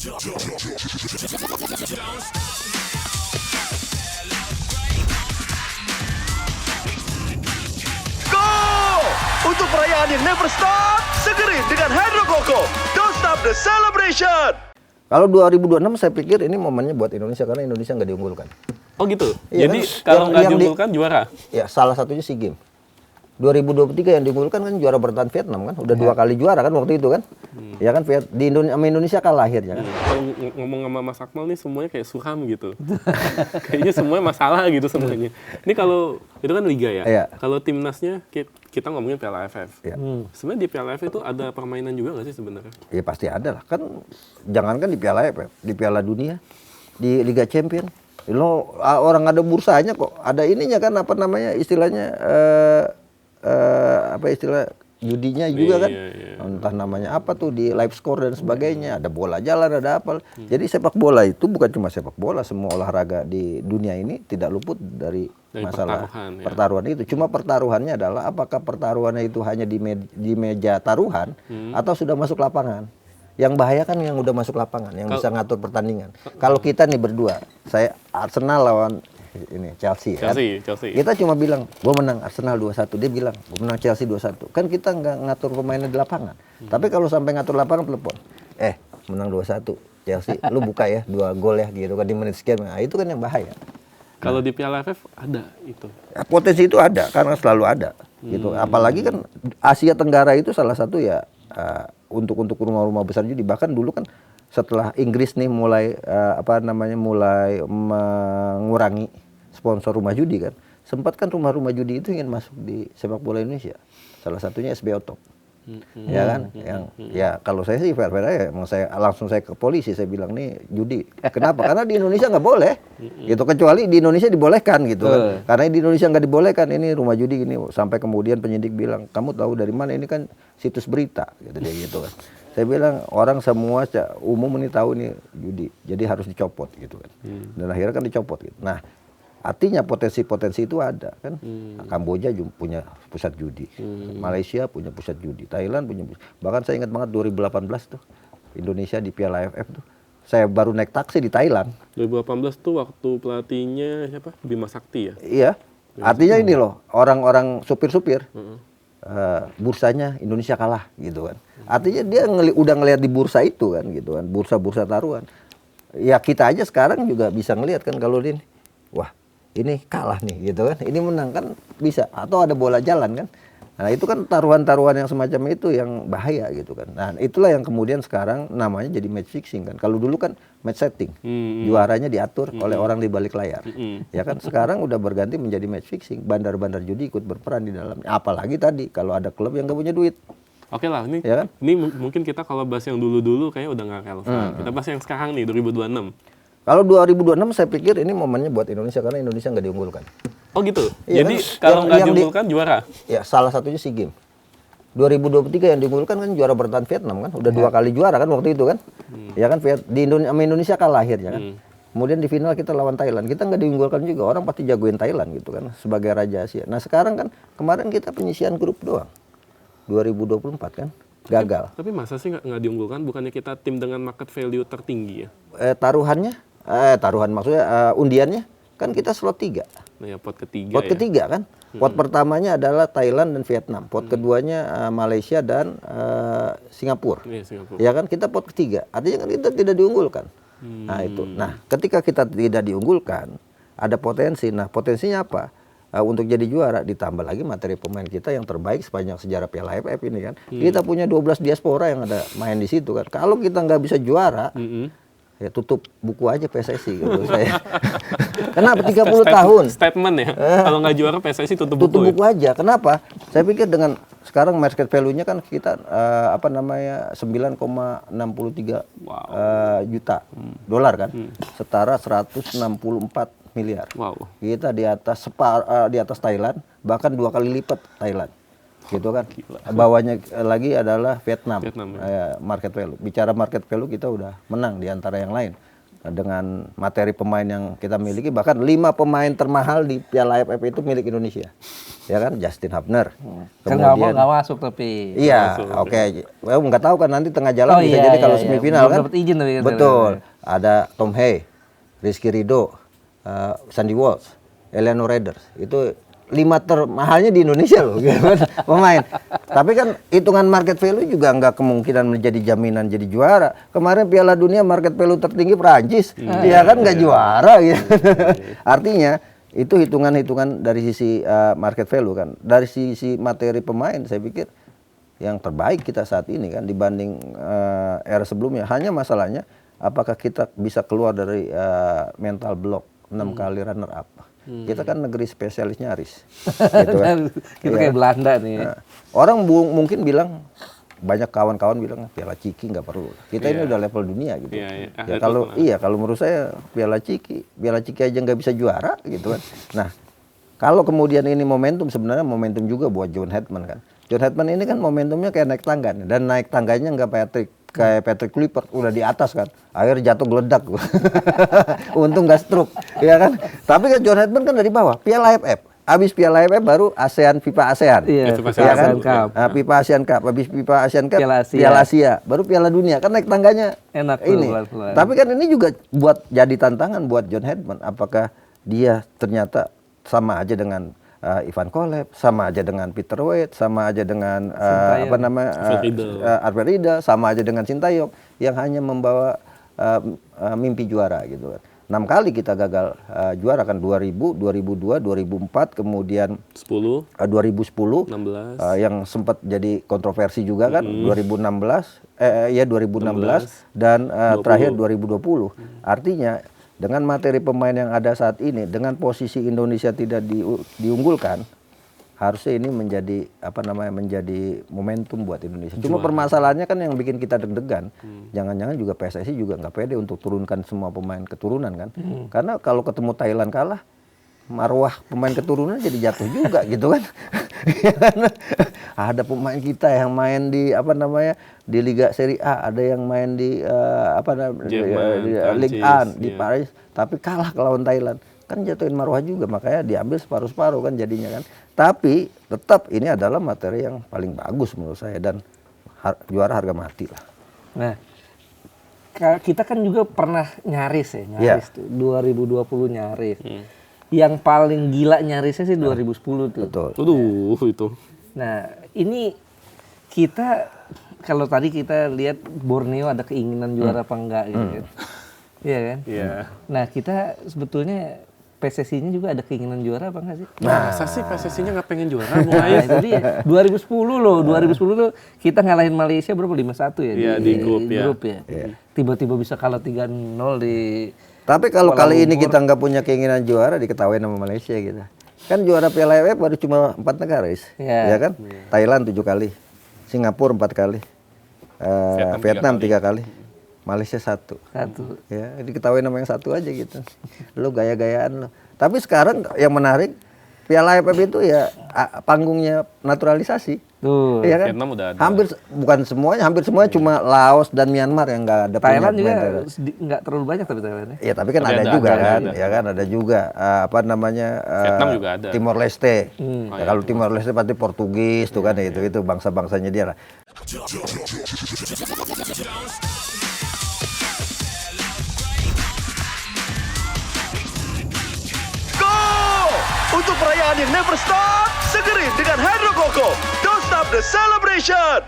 Go! Untuk perayaan yang never stop, segerin dengan Hydro Coco. Don't stop the celebration. Kalau 2026 saya pikir ini momennya buat Indonesia karena Indonesia nggak diunggulkan. Oh gitu. Iya, Jadi kan? kalau nggak Yang di- diunggulkan juara. Ya salah satunya SEA Games. 2023 yang diunggulkan kan juara bertahan Vietnam kan, udah 2 kali juara kan waktu itu kan. Ya kan di Indonesia kalah akhirnya kan. Kalau ngomong sama Mas Akmal nih semuanya kayak suram gitu. Kayaknya semuanya masalah gitu semuanya. Ini kalau itu kan liga ya. Iya. Kalau timnasnya kita ngomongin Piala AFF. Iya. Sebenarnya di Piala AFF itu ada permainan juga nggak sih sebenarnya? Ya pasti ada lah kan, jangankan di Piala AFF, di Piala Dunia, di Liga Champion. Lo orang ada bursanya kok, ada ininya kan apa namanya istilahnya apa istilah judinya juga kan, entah namanya apa tuh di live score dan sebagainya, ada bola jalan, ada apa. Jadi sepak bola itu bukan cuma sepak bola, semua olahraga di dunia ini tidak luput dari masalah pertaruhan itu. Cuma pertaruhannya adalah apakah pertaruhannya itu hanya di meja taruhan atau sudah masuk lapangan. Yang bahaya kan yang udah masuk lapangan, yang bisa ngatur pertandingan. Kalau kita nih berdua, saya Arsenal lawan ini Chelsea. Kita cuma bilang, gue menang Arsenal 2-1. Dia bilang, gue menang Chelsea 2-1. Kan kita nggak ngatur pemainnya di lapangan. Tapi kalau sampai ngatur lapangan, telepon. Menang 2-1 Chelsea, lu buka ya 2 gol ya gitu kan di menit sekian. Nah, itu kan yang bahaya. Kalau di Piala AFF ada itu. Potensi itu ada karena selalu ada gitu. Apalagi kan Asia Tenggara itu salah satu ya untuk rumah-rumah besar judi. Bahkan dulu kan setelah Inggris nih mulai mulai mengurangi sponsor rumah judi kan. Sempat kan rumah-rumah judi itu ingin masuk di sepak bola Indonesia. Salah satunya SBO Top. Ya kan, ya kalau saya sih fair-fair aja, saya ke polisi, saya bilang nih judi. Kenapa? Karena di Indonesia nggak boleh, gitu. Kecuali di Indonesia dibolehkan gitu kan. Karena di Indonesia nggak dibolehkan ini rumah judi gini. Sampai kemudian penyidik bilang, kamu tahu dari mana? Ini kan situs berita, gitu kan. Saya bilang orang semua umum ini tahu ini judi, jadi harus dicopot gitu kan. Dan akhirnya kan dicopot gitu. Nah, artinya potensi-potensi itu ada kan. Kamboja punya pusat judi, Malaysia punya pusat judi, Thailand punya bahkan saya ingat banget 2018 tuh Indonesia di Piala AFF tuh. Saya baru naik taksi di Thailand. 2018 tuh waktu pelatihnya siapa? Bima Sakti ya? Iya. Artinya ini loh, orang-orang supir-supir bursanya Indonesia kalah gitu kan. Artinya dia udah ngelihat di bursa itu kan gitu kan, bursa-bursa taruhan. Ya kita aja sekarang juga bisa ngelihat kan kalau ini, wah ini kalah nih gitu kan, ini menang kan bisa, atau ada bola jalan kan. Nah itu kan taruhan-taruhan yang semacam itu yang bahaya gitu kan. Nah itulah yang kemudian sekarang namanya jadi match fixing kan. Kalau dulu kan match setting, juaranya diatur oleh orang di balik layar. Ya kan sekarang udah berganti menjadi match fixing. Bandar-bandar judi ikut berperan di dalamnya. Apalagi tadi kalau ada klub yang gak punya duit. Oke lah, ini, ya kan? Ini mungkin kita kalau bahas yang dulu-dulu kayaknya udah nggak relevan. Kita bahas yang sekarang nih, 2026. Kalau 2026 saya pikir ini momennya buat Indonesia karena Indonesia nggak diunggulkan. Oh gitu? Iya, jadi kan? kalau nggak diunggulkan juara? Ya salah satunya SEA Games. 2023 yang diunggulkan kan juara bertahan Vietnam kan, udah 2 kali juara kan waktu itu kan. Ya kan Indonesia kalah akhirnya kan. Kemudian di final kita lawan Thailand, kita nggak diunggulkan juga, orang pasti jagoin Thailand gitu kan sebagai raja Asia. Nah sekarang kan kemarin kita penyisian grup doang, 2024 kan gagal. Tapi masa sih nggak diunggulkan? Bukannya kita tim dengan market value tertinggi ya? Taruhan maksudnya undiannya kan kita slot 3. Nah ya pot ketiga. Pot ketiga kan. Pot pertamanya adalah Thailand dan Vietnam. Pot keduanya Malaysia dan Singapura. Iya, Singapura. Ya kan kita pot ketiga. Artinya kan kita tidak diunggulkan. Nah itu. Nah ketika kita tidak diunggulkan ada potensi. Nah potensinya apa? Untuk jadi juara ditambah lagi materi pemain kita yang terbaik sepanjang sejarah Piala AFF ini kan. Kita punya 12 diaspora yang ada main di situ kan. Kalau kita nggak bisa juara, ya tutup buku aja PSSI gitu saya. Kenapa 30 tahun? Statement ya. Kalau nggak juara PSSI tutup buku aja. Kenapa? Saya pikir dengan sekarang market value-nya kan kita 9,63 juta dolar kan. Setara 164 miliar. Wow. Kita di atas Thailand, bahkan 2 kali lipat Thailand. Gitu kan. Bawahnya lagi adalah Vietnam ya. market value. Bicara market value kita udah menang di antara yang lain. dengan materi pemain yang kita miliki, bahkan 5 pemain termahal di Piala AFF itu milik Indonesia. Ya kan, Justin Hubner. Kan nggak masuk tapi. Iya, oke. Well, nggak tahu kan nanti tengah jalan bisa jadi kalau semifinal kan. Dapat izin tapi. Betul. Ada Tom Hay, Rizky Ridho, Sandy Walsh, Eleanor Raiders. Itu 5 termahalnya di Indonesia loh, gitu kan, pemain. Tapi kan hitungan market value juga nggak kemungkinan menjadi jaminan jadi juara. Kemarin Piala Dunia market value tertinggi Prancis, dia kan nggak juara gitu. Artinya itu hitungan-hitungan dari sisi market value kan. Dari sisi materi pemain saya pikir yang terbaik kita saat ini kan dibanding era sebelumnya. Hanya masalahnya apakah kita bisa keluar dari mental block 6 kali runner up. Kita kan negeri spesialis nyaris. Gitu kan. Kita kayak Belanda nih. Nah, orang mungkin bilang, banyak kawan-kawan bilang Piala Ciki nggak perlu. Kita ini udah level dunia gitu. Ya kalau menurut saya Piala Ciki aja nggak bisa juara gitu kan. Nah, kalau kemudian ini momentum, sebenarnya momentum juga buat John Hedman kan. John Hedman ini kan momentumnya kayak naik tangga nih, dan naik tangganya nggak kayak Patrick Kluivert udah di atas kan, akhirnya jatuh geledak. Untung nggak stroke, ya kan. Tapi kan John Hedman kan dari bawah, Piala AFF, habis Piala AFF baru FIFA ASEAN, iya, ya kan. Cup. FIFA ASEAN Cup, habis FIFA ASEAN Cup, Piala Asia, baru Piala Dunia, kan naik tangganya enak ini. pelan-pelan. Tapi kan ini juga buat jadi tantangan buat John Hedman, apakah dia ternyata sama aja dengan Ivan Kolev, sama aja dengan Peter Wade, sama aja dengan Albert Riedel, sama aja dengan Sintayong yang hanya membawa mimpi juara gitu kan. 6 kali kita gagal juara kan, 2000, 2002, 2004, kemudian 2010, 16. yang sempat jadi kontroversi juga kan, 2016 dan terakhir 2020. Artinya dengan materi pemain yang ada saat ini, dengan posisi Indonesia tidak diunggulkan, harusnya ini menjadi menjadi momentum buat Indonesia. Cuma permasalahannya kan yang bikin kita deg-degan, jangan-jangan juga PSSI juga nggak pede untuk turunkan semua pemain keturunan kan. Karena kalau ketemu Thailand kalah, marwah pemain keturunan jadi jatuh juga gitu kan. Ada pemain kita yang main di di Liga Serie A, ada yang main di Ligue 1 di Paris, tapi kalah lawan Thailand, kan jatuhin marwah juga, makanya diambil separuh-separuh kan jadinya kan. Tapi tetap ini adalah materi yang paling bagus menurut saya, dan juara harga mati lah. Nah, kita kan juga pernah nyaris tuh, 2020 nyaris. Yang paling gila nyarisnya sih 2010 tuh. Betul. Itu. Nah, ini kita kalau tadi kita lihat Borneo ada keinginan juara apa enggak gitu kan. Iya kan? Iya. Nah, kita sebetulnya PSSI-nya juga ada keinginan juara apa enggak sih? Masa sih PSSI-nya nggak pengen juara? Nah, itu dia. 2010 loh, 2010 tuh kita ngalahin Malaysia berapa? 5-1 ya? Iya, di grup ya. Tiba-tiba bisa kalah 3-0 di. Tapi kalau kali ini kita nggak punya keinginan juara, diketawain sama Malaysia gitu. Kan juara Piala AFF baru cuma 4 negara, ya kan? Thailand 7 kali, Singapura 4 kali, Vietnam 3 kali, Malaysia 1. Ya, diketawain sama yang 1 aja gitu. Lo gaya-gayaan lo. Tapi sekarang yang menarik, Piala AFF itu ya panggungnya naturalisasi. Tuh. Iya kan? Vietnam udah ada. Hampir semuanya cuma Laos dan Myanmar yang nggak ada. Thailand juga nggak terlalu banyak tapi Thailandnya. Iya, tapi kan ada juga kan, ya kan ada juga Vietnam juga ada. Timor Leste. Ya, kalau Timor Leste pasti Portugis tuh kan, itu bangsa-bangsanya dia lah. Untuk perayaan yang never stop, segeri dengan Hydro Coco. Don't stop the celebration!